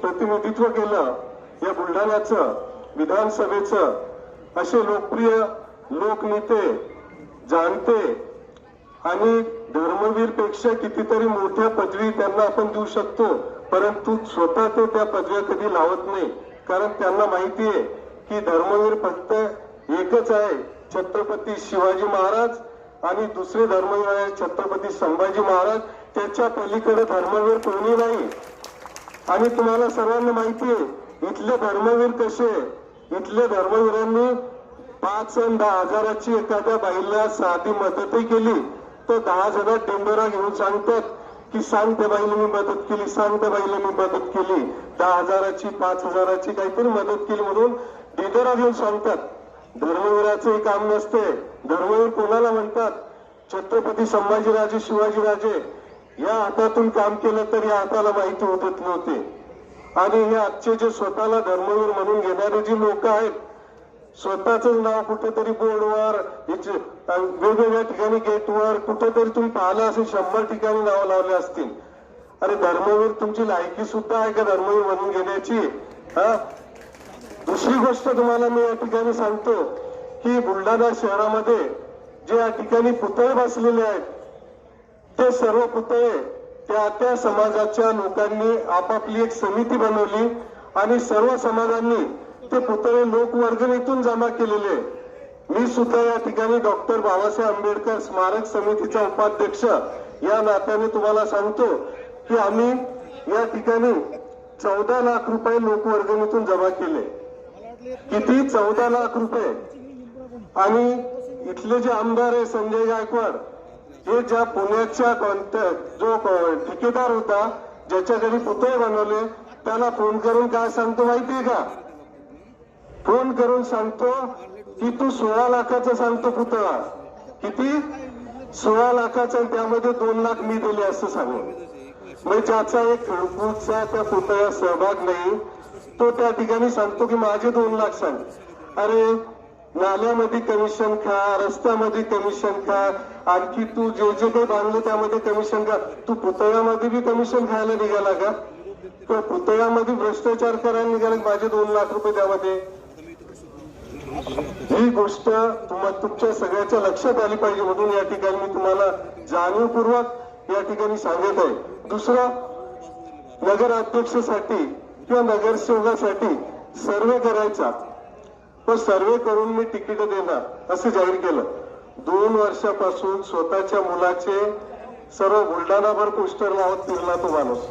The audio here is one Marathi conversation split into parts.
प्रतिनिधित्व केलं या बुलढाण्याचं विधानसभेचं असे लोकप्रिय लोकनेते जाणते आणि धर्मवीर पेक्षा कितीतरी मोठ्या पदवी त्यांना आपण देऊ शकतो, परंतु स्वतः ते त्या पदव्या कधी लावत नाही. कारण त्यांना माहिती आहे की धर्मवीर फक्त एकच आहे, छत्रपती शिवाजी महाराज, आणि दुसरे धर्मवीर आहे छत्रपती संभाजी महाराज. त्याच्या पलीकडे धर्मवीर कोणी नाही. आणि तुम्हाला सर्वांना माहिती आहे इथले धर्मवीर कसे. इथल्या धर्मवीरांनी 5 आणि 10 हजाराची एखाद्या बाईला साधी मदतही केली तर 10 जणात टेंडरा घेऊन सांगतात की सांग त्या बाईला मी मदत केली, सांग त्या बाईला मी मदत केली. 10 हजाराची 5 हजाराची काहीतरी मदत केली म्हणून टेंडरा घेऊन सांगतात. धर्मवीराचंही काम नसते. धर्मवीर कोणाला म्हणतात? छत्रपती संभाजीराजे शिवाजीराजे या हातातून काम केलं तर या हाताला माहिती होत नव्हते. आणि हे आजचे जे स्वतःला धर्मवीर म्हणून घेणारे जी लोक आहेत, स्वतःच नाव कुठेतरी बोर्डवर वेगवेगळ्या ठिकाणी गेटवर कुठेतरी तुम्ही पाहिलं असेल 100 ठिकाणी नाव लावले असतील. अरे धर्मवीर तुमची लायकी सुद्धा आहे का धर्मवीर म्हणून घेण्याची? दुसरी गोष्ट तुम्हाला मी या ठिकाणी सांगतो की बुलढाणा शहरामध्ये जे या ठिकाणी पुतळे बसलेले आहेत ते सर्व पुतळे त्या समाजाच्या लोकांनी आपापली एक समिती बनवली आणि सर्व समाजांनी ते पुतळे लोकवर्गणीतून जमा केलेले. मी सुद्धा या ठिकाणी डॉक्टर बाबासाहेब आंबेडकर स्मारक समितीचा उपाध्यक्ष या नात्याने तुम्हाला सांगतो की आम्ही या ठिकाणी 14 लाख रुपये लोकवर्गणीतून जमा केले. किती? 14 लाख रुपये. आणि इथले जे आमदार आहे संजय गायकवाड, हे ज्या पुण्याच्या जो ठेकेदार होता ज्याच्या घरी पुतळे बनवले त्याला फोन करून काय सांगतो माहितीये का? फोन करून सांगतो की तू 16 लाखाचा सांगतो पुतळा. किती? 16 लाखाचा. त्यामध्ये 2 लाख मी दिले असं सांगून. म्हणजे ज्याचा एक खडपूचा त्या पुतळ्यात सहभाग नाही तो त्या ठिकाणी सांगतो की माझे 2 लाख सांग. अरे नाल्यामध्ये कमिशन खा, रस्त्यामध्ये कमिशन खा, आणखी तू जे जे काही बांधलं त्यामध्ये कमिशन खा. तू पुतळ्यामध्ये बी कमिशन खायला निघाला का? तो पुतळ्यामध्ये भ्रष्टाचार करायला निघाला. माझे 2 लाख रुपये त्यामध्ये. ही गोष्ट तुमच्या सगळ्याच्या लक्षात आली पाहिजे म्हणून या ठिकाणी मी तुम्हाला जाणीवपूर्वक या ठिकाणी सांगत आहे. दुसरं, नगराध्यक्षासाठी किंवा नगरसेवकासाठी सर्वे करायचा, तो सर्वे करून मी तिकीट देणार असं जाहीर केलं. 2 वर्षापासून स्वतःच्या मुलाचे सर्व बुलढाणाभर पोस्टर लावत फिरला तो माणूस.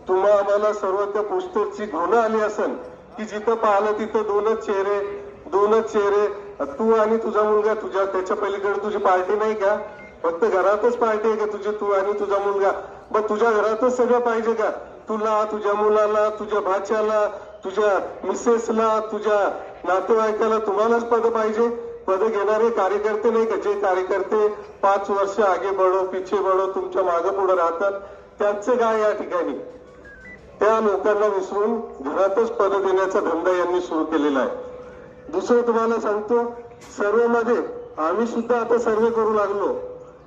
तुम्हा आम्हाला सर्व त्या पोस्टरची घोणं आली असेल की जिथं पाहिलं तिथं 2च चेहरे. तू आणि तुझा मुलगा, तुझ्या त्याच्या पलीकडे तुझी पार्टी नाही का? फक्त घरातच पार्टी आहे का तुझी? तू आणि तुझा मुलगा. मग तुझ्या घरातच सगळं पाहिजे का? तुला, तुझ्या मुलाला, तुझ्या भाच्याला, तुझ्या मिसेसला, तुझ्या नातेवाईकाला तुम्हालाच पद पाहिजे? पद घेणारे कार्यकर्ते नाही का? जे कार्यकर्ते 5 वर्ष आगे बढो पिछे बढो तुमच्या मागे पुढे राहतात त्यांचे काय या ठिकाणी? त्या लोकांना विसरून घरातच पद देण्याचा धंदा यांनी सुरू केलेला आहे. दुसरं तुम्हाला सांगतो, सर्वेमध्ये आम्ही सुद्धा आता सर्वे करू लागलो.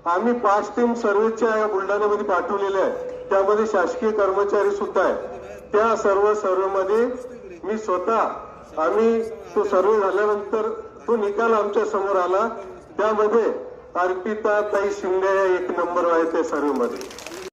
आम्ही 5 टीम सर्वेच्या या बुलढाण्यामध्ये पाठवलेल्या आहे. त्यामध्ये शासकीय कर्मचारी सुद्धा आहे. त्या सर्व सर्वेमध्ये मी स्वतः आम्ही तो सर्वे झाल्यानंतर तो निकाल आमच्या समोर आला. त्यामध्ये अर्पिता ताई शिंदे 1 नंबर आहे त्या सर्वेमध्ये.